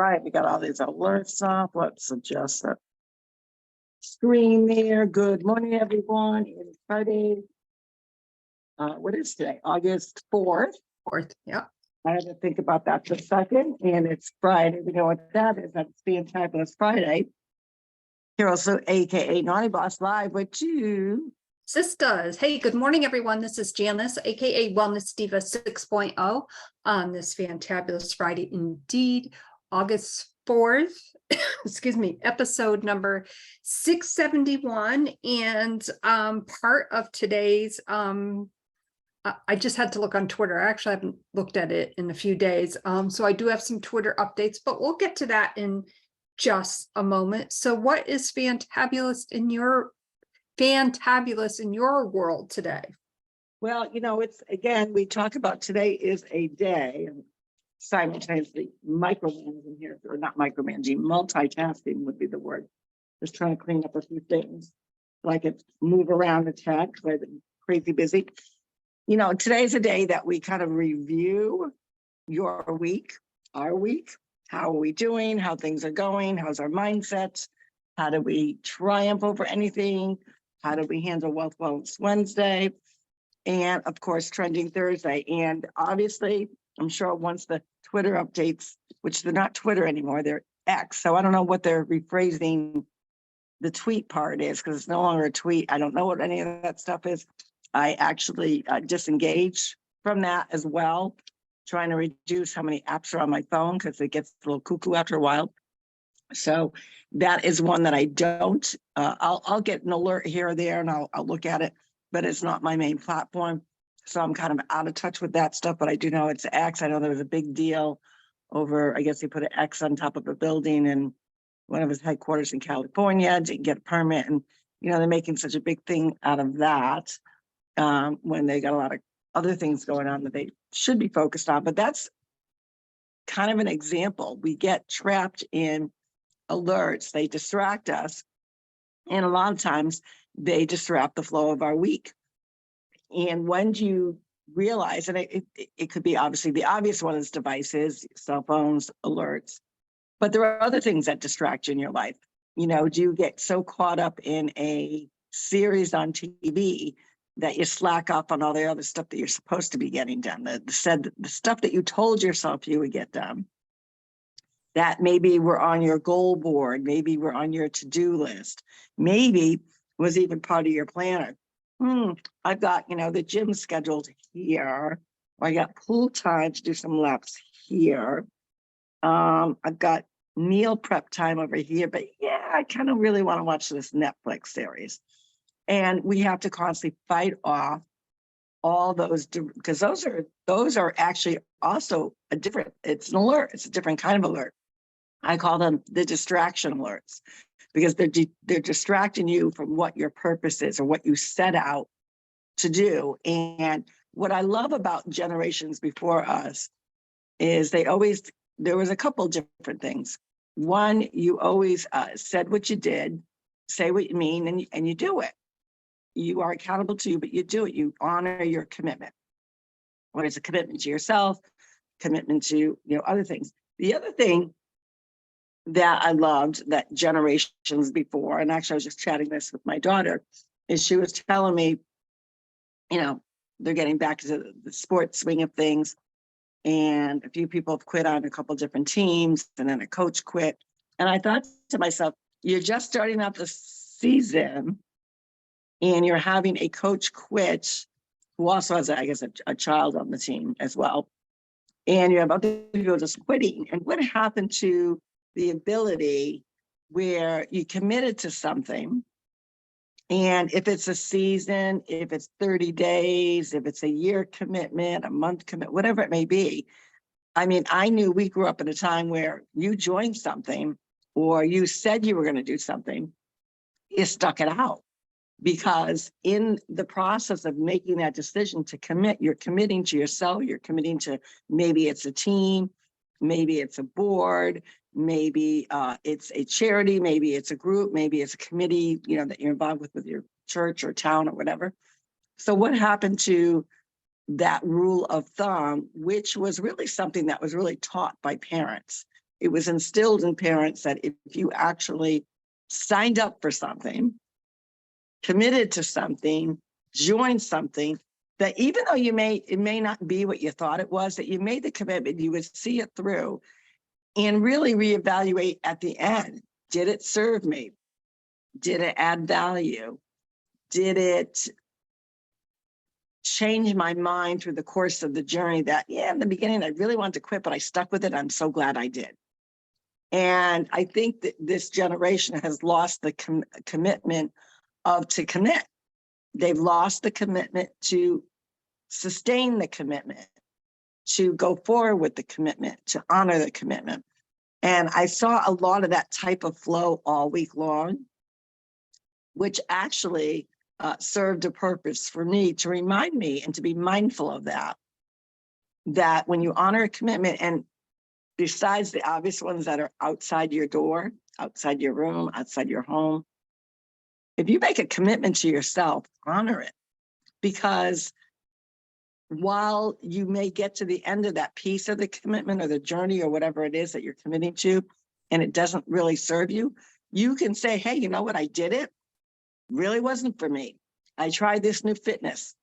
Right, we got all these alerts up. Let's adjust the screen there. Good morning, everyone. It's Friday. What is today? August 4th. 4th, yeah. I had to think about that for a second. And it's Friday. We know what that is. That's Fantabulous Friday. Here also, aka Naughty Boss, live with you. Sisters. Hey, good morning, everyone. This is Janice, aka Wellness Diva 6.0 on this Fantabulous Friday indeed, August 4th. Excuse me, episode number 671. And part of today's I just had to look on Twitter. I actually haven't looked at it in a few days. So I do have some Twitter updates, but we'll get to that in just a moment. So what is fantabulous in your world today? Well, you know, it's again, we talk about today is a day, and simultaneously micromanaging here, or not micromanaging, multitasking would be the word. Just trying to clean up a few things, like it move around the tech, because I've been crazy busy. You know, today's a day that we kind of review your week, our week. How are we doing? How things are going? How's our mindset? How do we triumph over anything? How do we handle Wealth Wellness Wednesday? And of course, Trending Thursday. And obviously, I'm sure once the Twitter updates, which they're not Twitter anymore, they're X. So I don't know what they're rephrasing the tweet part is, because it's no longer a tweet. I don't know what any of that stuff is. I actually disengage from that as well, trying to reduce how many apps are on my phone because it gets a little cuckoo after a while. So that is one that I don't. I'll get an alert here or there and I'll look at it, but it's not my main platform. So I'm kind of out of touch with that stuff, but I do know it's X. I know there was a big deal over, I guess he put an X on top of a building in one of his headquarters in California, didn't get a permit. And, you know, they're making such a big thing out of that when they got a lot of other things going on that they should be focused on. But that's kind of an example. We get trapped in alerts, they distract us. And a lot of times they disrupt the flow of our week. And when do you realize, and it could be obviously the obvious one is devices, cell phones, alerts, but there are other things that distract you in your life. You know, do you get so caught up in a series on TV that you slack off on all the other stuff that you're supposed to be getting done, the stuff that you told yourself you would get done, that maybe were on your goal board, maybe were on your to-do list, maybe was even part of your planner. I've got, you know, the gym scheduled here, or I got pool time to do some laps here. I've got meal prep time over here, but yeah, I kind of really want to watch this Netflix series. And we have to constantly fight off all those, because those are actually also a different, it's an alert. It's a different kind of alert. I call them the distraction alerts, because they're distracting you from what your purpose is or what you set out to do. And what I love about generations before us is there was a couple different things. One, you always said what you did, say what you mean, and you do it. You are accountable to you, but you do it. You honor your commitment. Whether it's a commitment to yourself, commitment to, you know, other things. The other thing that I loved that generations before, and actually I was just chatting this with my daughter, is she was telling me, you know, they're getting back to the sports swing of things. And a few people have quit on a couple different teams, and then a coach quit. And I thought to myself, you're just starting out the season and you're having a coach quit who also has, I guess, a child on the team as well. And you have other people just quitting. And what happened to the ability where you committed to something? And if it's a season, if it's 30 days, if it's a year commitment, a month commitment, whatever it may be. I mean, I knew we grew up in a time where you joined something or you said you were going to do something, you stuck it out. Because in the process of making that decision to commit, you're committing to yourself, you're committing to, maybe it's a team, maybe it's a board, maybe it's a charity, maybe it's a group, maybe it's a committee, you know, that you're involved with your church or town or whatever. So what happened to that rule of thumb, which was really something that was really taught by parents? it was instilled in parents that if you actually signed up for something, committed to something, joined something, that even though it may not be what you thought it was, that you made the commitment, you would see it through and really reevaluate at the end. Did it serve me? Did it add value? Did it change my mind through the course of the journey that, yeah, in the beginning, I really wanted to quit, but I stuck with it. I'm so glad I did. And I think that this generation has lost the commitment to commit. They've lost the commitment to sustain the commitment, to go forward with the commitment, to honor the commitment. And I saw a lot of that type of flow all week long, which actually served a purpose for me to remind me and to be mindful of that when you honor a commitment, and besides the obvious ones that are outside your door, outside your room, outside your home, if you make a commitment to yourself, honor it. Because while you may get to the end of that piece of the commitment or the journey or whatever it is that you're committing to, and it doesn't really serve you, you can say, hey, you know what? I did it. Really wasn't for me. I tried this new fitness.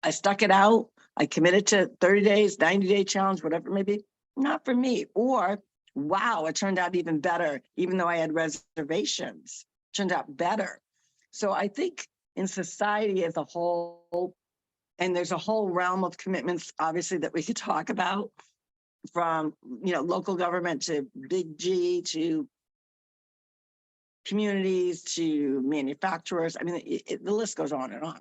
I stuck it out. I committed to 30 days, 90-day challenge, whatever it may be. Not for me. Or, wow, it turned out even better, even though I had reservations. It turned out better. So I think in society as a whole, and there's a whole realm of commitments, obviously, that we could talk about, from local government to big G to communities to manufacturers. I mean, the list goes on and on.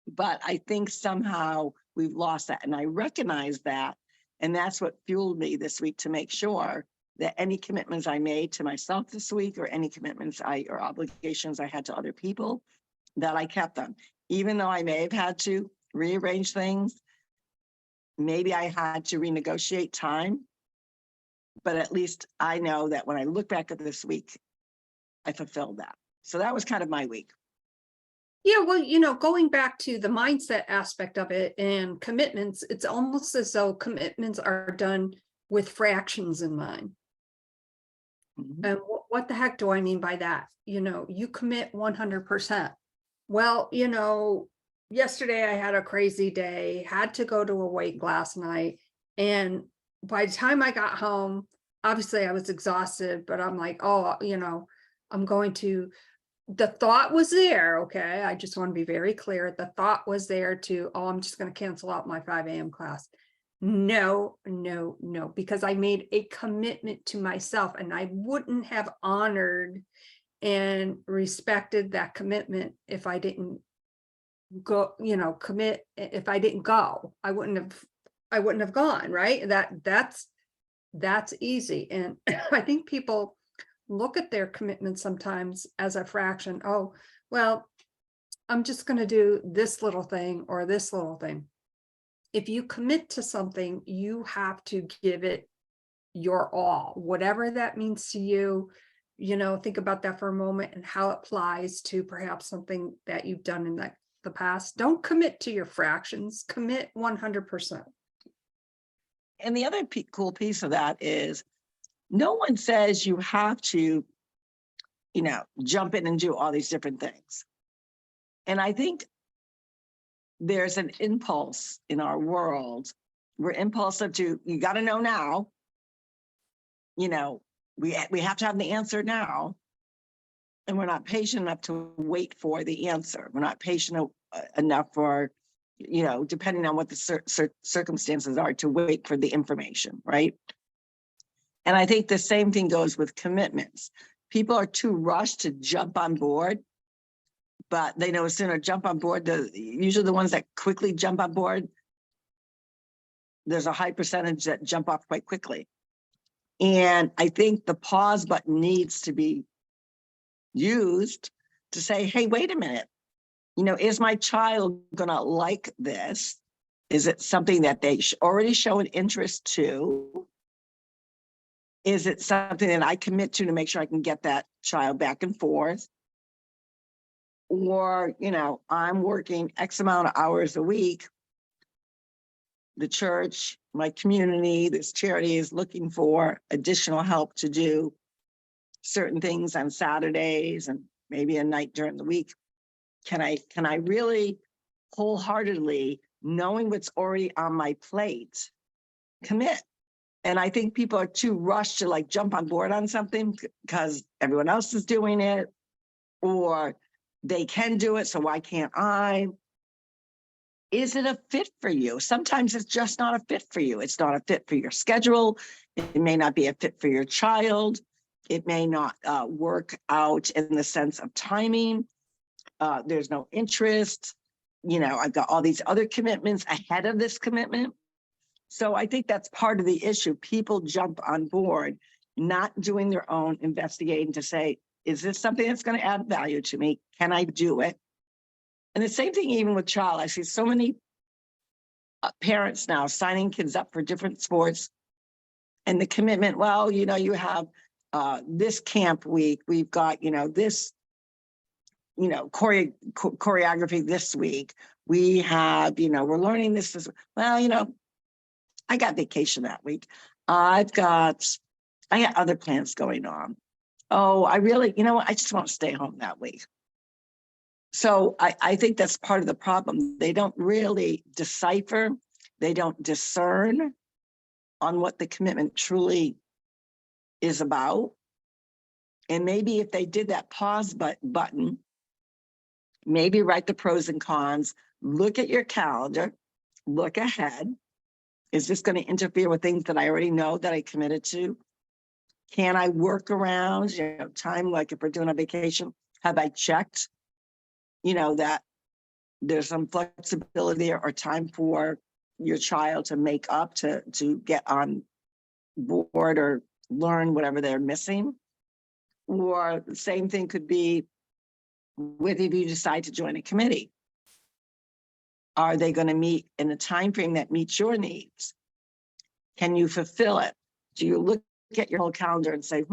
But I think somehow we've lost that. And I recognize that. And that's what fueled me this week to make sure that any commitments I made to myself this week, or any commitments or obligations I had to other people, that I kept them. Even though I may have had to rearrange things, maybe I had to renegotiate time, but at least I know that when I look back at this week, I fulfilled that. So that was kind of my week. Yeah, well, going back to the mindset aspect of it and commitments, it's almost as though commitments are done with fractions in mind. Mhm. And what the heck do I mean by that? You commit 100%. Well, yesterday I had a crazy day, had to go to a wake last night. And by the time I got home, obviously I was exhausted, but I'm like, oh, I'm going to, the thought was there. Okay. I just want to be very clear. The thought was there I'm just going to cancel out my 5 a.m. class. No, because I made a commitment to myself, and I wouldn't have honored and respected that commitment if I didn't go, commit. If I didn't go, I wouldn't have gone, right? That's easy. And I think people look at their commitment sometimes as a fraction. Oh, well, I'm just going to do this little thing or this little thing. If you commit to something, you have to give it your all, whatever that means to you. Think about that for a moment and how it applies to perhaps something that you've done in the past. Don't commit to your fractions, commit 100%. And the other cool piece of that is no one says you have to, jump in and do all these different things. And I think there's an impulse in our world. We're impulsive to, you got to know now. We have to have the answer now. And we're not patient enough to wait for the answer. We're not patient enough for, depending on what the circumstances are, to wait for the information, right? And I think the same thing goes with commitments. People are too rushed to jump on board, but they no sooner jump on board, usually the ones that quickly jump on board, there's a high percentage that jump off quite quickly. And I think the pause button needs to be used to say, hey, wait a minute, is my child gonna like this? Is it something that they already show an interest to? Is it something that I commit to make sure I can get that child back and forth? Or, I'm working X amount of hours a week the church, my community, this charity is looking for additional help to do certain things on Saturdays and maybe a night during the week. Can I really wholeheartedly, knowing what's already on my plate, commit? And I think people are too rushed to like jump on board on something because everyone else is doing it, or they can do it, so why can't I? Is it a fit for you? Sometimes it's just not a fit for you. It's not a fit for your schedule. It may not be a fit for your child. It may not work out in the sense of timing. There's no interest. You know, I've got all these other commitments ahead of this commitment. So I think that's part of the issue. People jump on board, not doing their own investigating to say, is this something that's going to add value to me? Can I do it? And the same thing even with child. I see so many parents now signing kids up for different sports. And the commitment, well, you know, you have this camp week, we've got, you know, this, you know, choreography this week. We have, you know, we're learning this. Well, you know, I got vacation that week. I got other plans going on. Oh, I really, you know what? I just want to stay home that week. So I think that's part of the problem. They don't really decipher. They don't discern on what the commitment truly is about. And maybe if they did that pause button, maybe write the pros and cons, look at your calendar, look ahead. Is this going to interfere with things that I already know that I committed to? Can I work around, you know, time, like if we're doing a vacation, have I checked, you know, that there's some flexibility or time for your child to make up to get on board or learn whatever they're missing? Or the same thing could be with if you decide to join a committee. Are they going to meet in a time frame that meets your needs? Can you fulfill it? Do you look at your whole calendar and say,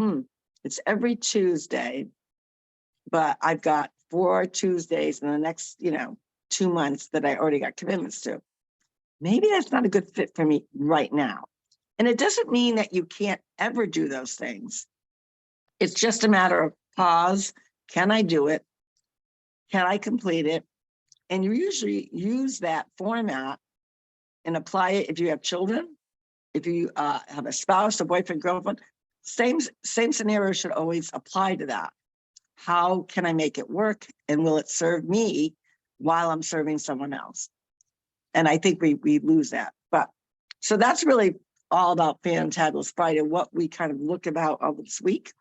it's every Tuesday, but I've got 4 Tuesdays in the next, you know, 2 months that I already got commitments to. Maybe that's not a good fit for me right now. And it doesn't mean that you can't ever do those things. It's just a matter of pause. Can I do it? Can I complete it? And you usually use that format and apply it if you have children, if you have a spouse, a boyfriend, girlfriend. Same scenario should always apply to that. How can I make it work? And will it serve me while I'm serving someone else? And I think we lose that. But so that's really all about Fantabulous Friday, what we kind of look about all this week.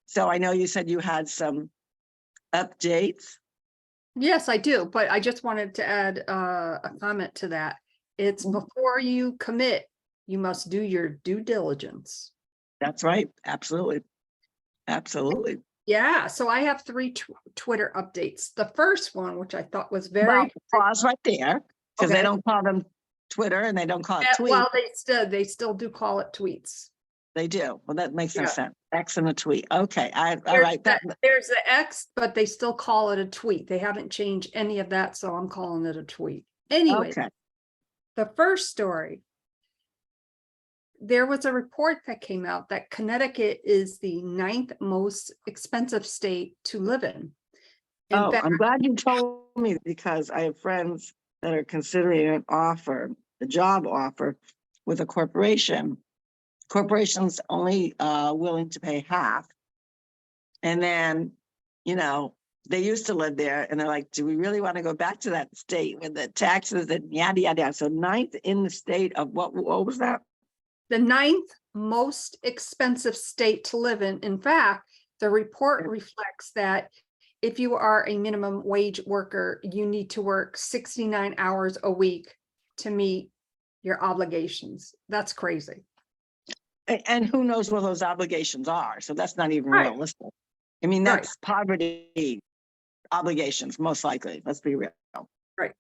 So I know you said you had some updates. Yes, I do, but I just wanted to add a comment to that. It's before you commit, you must do your due diligence. That's right. Absolutely. Absolutely. Yeah, so I have 3 Twitter updates. The first one, which I thought was very Well, pause right there, because Okay. they don't call them Twitter and they don't call it tweet. well, they still do call it tweets. They do. Well, that makes no Yeah. sense. X and a tweet. Okay. All There's right. there's the X, but they still call it a tweet. They haven't changed any of that, so I'm calling it a tweet. Anyway, Okay. the first story, there was a report that came out that Connecticut is the 9th most expensive state to live in. In fact, I'm glad you told me, because I have friends that are considering an offer, a job offer with a corporation. Corporations only willing to pay half. And then, you know, they used to live there and they're like, do we really want to go back to that state with the taxes and yada, yada, yada. So 9th in the state of what was that? the 9th most expensive state to live in. In fact, the report reflects that if you are a minimum wage worker, you need to work 69 hours a week to meet your obligations. That's crazy. And who knows what those obligations are? So that's not even Right. realistic. I mean, that's poverty obligations, most likely. Let's be real. Right.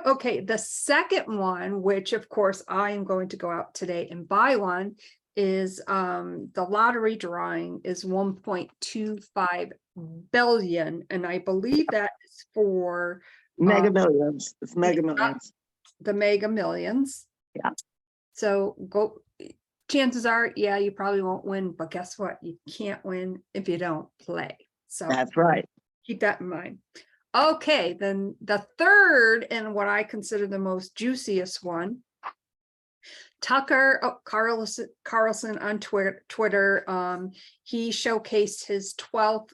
Okay, the second one, which of course I am going to go out today and buy one, is the lottery drawing is 1.25 billion, and I believe that is for Mega millions. It's mega millions. the Mega Millions. Yeah. So chances are, yeah, you probably won't win, but guess what? You can't win if you don't play. So That's right. keep that in mind. Okay, then the third and what I consider the most juiciest one, Tucker Carlson on Twitter. He showcased his 12th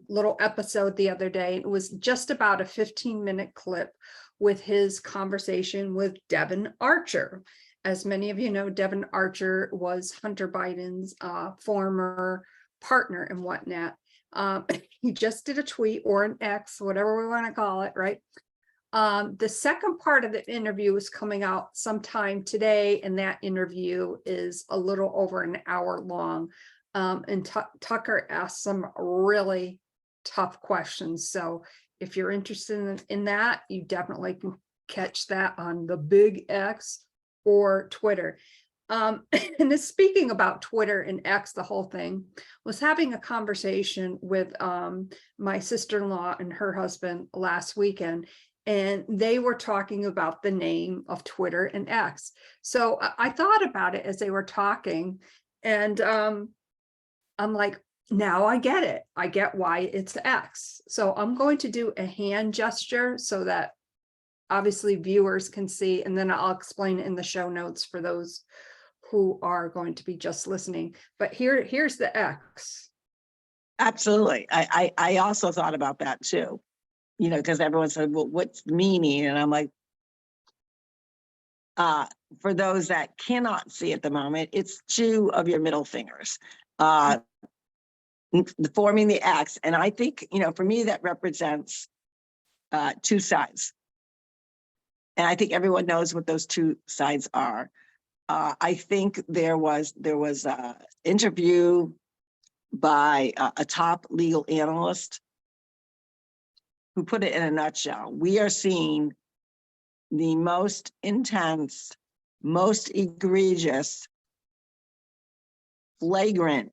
little episode the other day. It was just about a 15-minute clip with his conversation with Devon Archer. As many of you know, Devon Archer was Hunter Biden's former partner and whatnot. He just did a tweet or an X, whatever we want to call it, right? The second part of the interview is coming out sometime today, and that interview is a little over an hour long. And Tucker asked some really tough questions. So if you're interested in that, you definitely can catch that on the Big X or Twitter. And then speaking about Twitter and X, the whole thing, was having a conversation with my sister-in-law and her husband last weekend, and they were talking about the name of Twitter and X. So I thought about it as they were talking, and I'm like, now I get it. I get why it's X. So I'm going to do a hand gesture so that obviously viewers can see, and then I'll explain it in the show notes for those who are going to be just listening. But here's the X. Absolutely. I also thought about that too, because everyone said, well, what's the meaning? And I'm like, for those that cannot see at the moment, it's two of your middle fingers, forming the X. And I think, for me, that represents two sides. And I think everyone knows what those two sides are. I think there was an interview by a top legal analyst who put it in a nutshell. We are seeing the most intense, most egregious, flagrant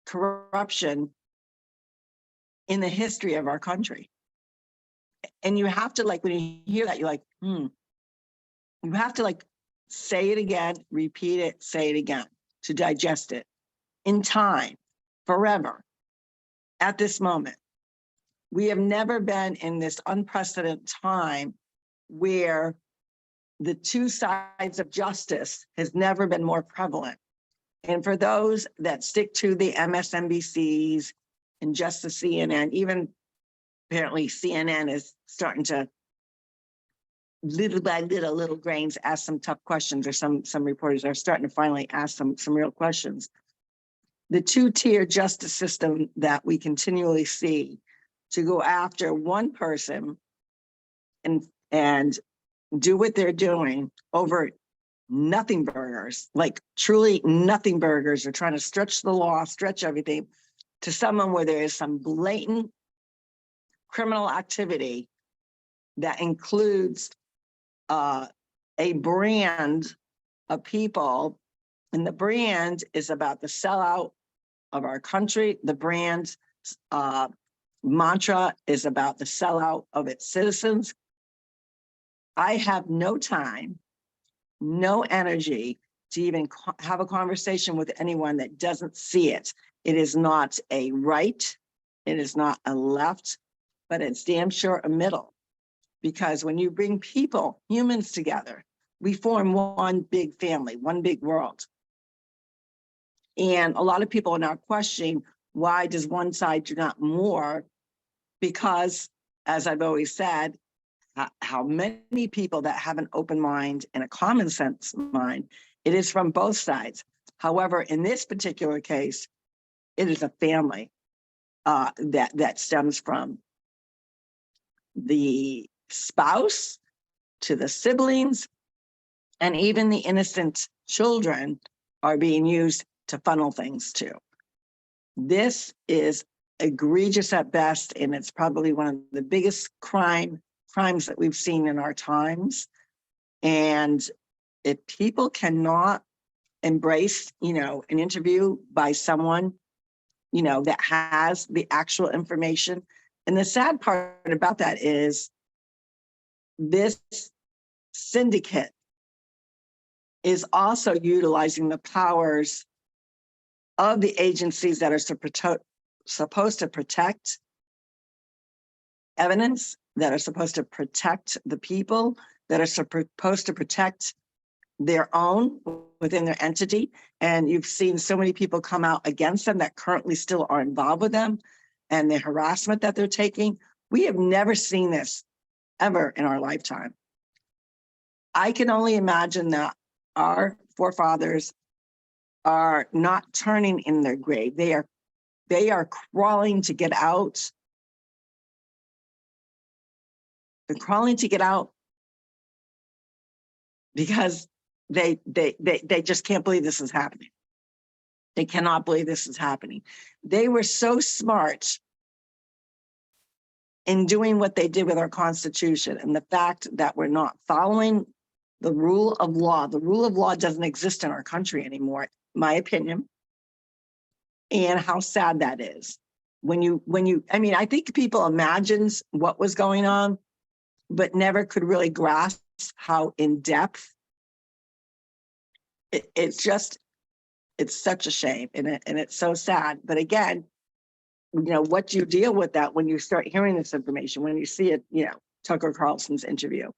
corruption in the history of our country. And you have to, when you hear that, you're like, you have to say it again, repeat it, say it again to digest it in time, forever, at this moment. We have never been in this unprecedented time where the two sides of justice has never been more prevalent. And for those that stick to the MSNBCs and just the CNN, even apparently CNN is starting to little by little grains ask some tough questions, or some reporters are starting to finally ask some real questions. The two-tier justice system that we continually see to go after one person and do what they're doing over nothing burgers, truly nothing burgers, are trying to stretch the law, stretch everything to someone where there is some blatant criminal activity that includes a brand of people, and the brand is about the sellout of our country. The brand mantra is about the sellout of its citizens. I have no time, no energy to even have a conversation with anyone that doesn't see it. It is not a right, it is not a left, but it's damn sure a middle. Because when you bring people, humans together, we form one big family, one big world. And a lot of people are now questioning, why does one side do not more? Because, as I've always said, how many people that have an open mind and a common sense mind, it is from both sides. However, in this particular case, it is a family that stems from the spouse to the siblings, and even the innocent children are being used to funnel things to. This is egregious at best, and it's probably one of the biggest crimes that we've seen in our times. And if people cannot embrace, an interview by someone, that has the actual information. And the sad part about that is this syndicate is also utilizing the powers of the agencies that are supposed to protect evidence, that are supposed to protect the people, that are supposed to protect their own within their entity. And you've seen so many people come out against them that currently still are involved with them and the harassment that they're taking. We have never seen this ever in our lifetime. I can only imagine that our forefathers are not turning in their grave. They are crawling to get out. They're crawling to get out because they just can't believe this is happening. They cannot believe this is happening. They were so smart in doing what they did with our Constitution, and the fact that we're not following the rule of law. The rule of law doesn't exist in our country anymore, my opinion. And how sad that is. I mean, I think people imagined what was going on, but never could really grasp how in depth. It's such a shame, and it's so sad. But again, what do you deal with that when you start hearing this information, when you see it, Tucker Carlson's interview?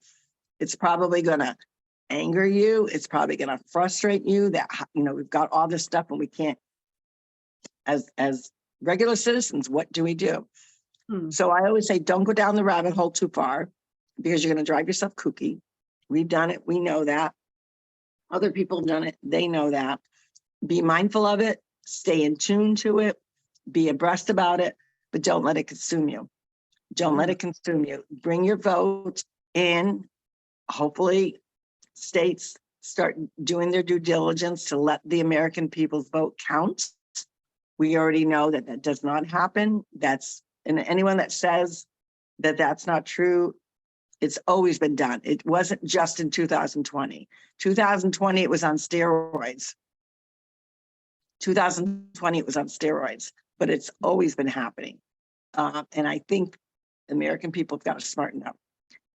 It's probably going to anger you. It's probably going to frustrate you that, we've got all this stuff and we can't, as regular citizens, what do we do? So I always say, don't go down the rabbit hole too far, because you're going to drive yourself kooky. We've done it. We know that. Other people have done it. They know that. Be mindful of it. Stay in tune to it. Be abreast about it, but don't let it consume you. Don't let it consume you. Bring your vote in. Hopefully, states start doing their due diligence to let the American people's vote count. We already know that that does not happen. And anyone that says that that's not true, it's always been done. It wasn't just in 2020. 2020, it was on steroids. 2020, it was on steroids, but it's always been happening. And I think the American people have got to smarten up.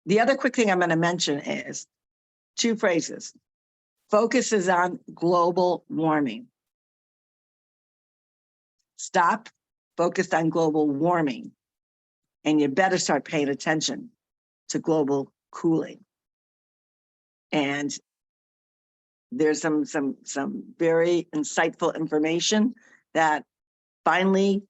The other quick thing I'm going to mention is two phrases. Focuses on global warming. Stop, focused on global warming. And you better start paying attention to global cooling. And there's some very insightful information that finally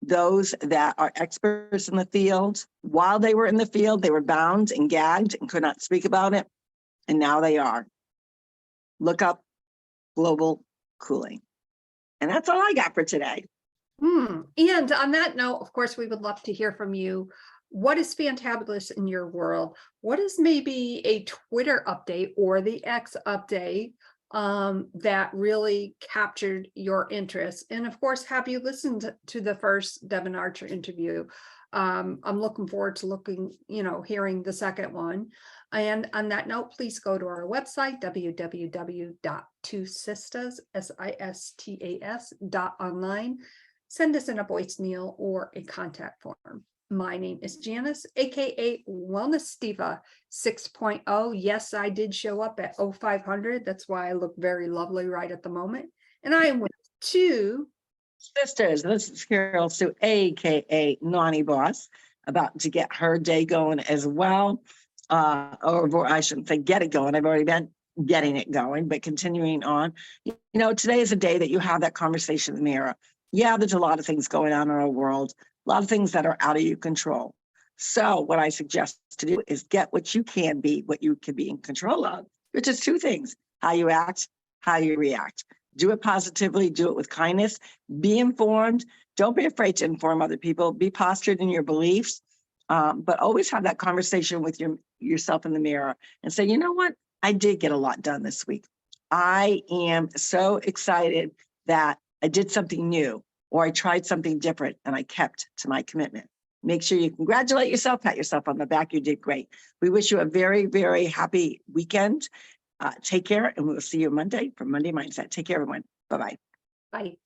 those that are experts in the field, while they were in the field, they were bound and gagged and could not speak about it. And now they are. Look up global cooling. And that's all I got for today. And on that note, of course, we would love to hear from you. What is fantabulous in your world? What is maybe a Twitter update or the X update that really captured your interest? And of course, have you listened to the first Devin Archer interview? I'm looking forward to hearing the second one. And on that note, please go to our website, www.twosistas.online. Send us in a voicemail or a contact form. My name is Janice, aka Wellness Diva 6.0. Yes, I did show up at 0500. That's why I look very lovely right at the moment. And I am with two sisters. This is Carol Sue, aka Nani Boss, about to get her day going as well. Or I shouldn't say get it going. I've already been getting it going, but continuing on. Today is a day that you have that conversation in the mirror. Yeah, there's a lot of things going on in our world, a lot of things that are out of your control. So what I suggest to do is get what you can be in control of, which is two things: how you act, how you react. Do it positively, do it with kindness, be informed. Don't be afraid to inform other people, be postured in your beliefs, but always have that conversation with yourself in the mirror and say, you know what? I did get a lot done this week. I am so excited that I did something new, or I tried something different and I kept to my commitment. Make sure you congratulate yourself, pat yourself on the back. You did great. We wish you a very, very happy weekend. Take care, and we'll see you Monday for Monday Mindset. Take care, everyone. Bye-bye. Bye.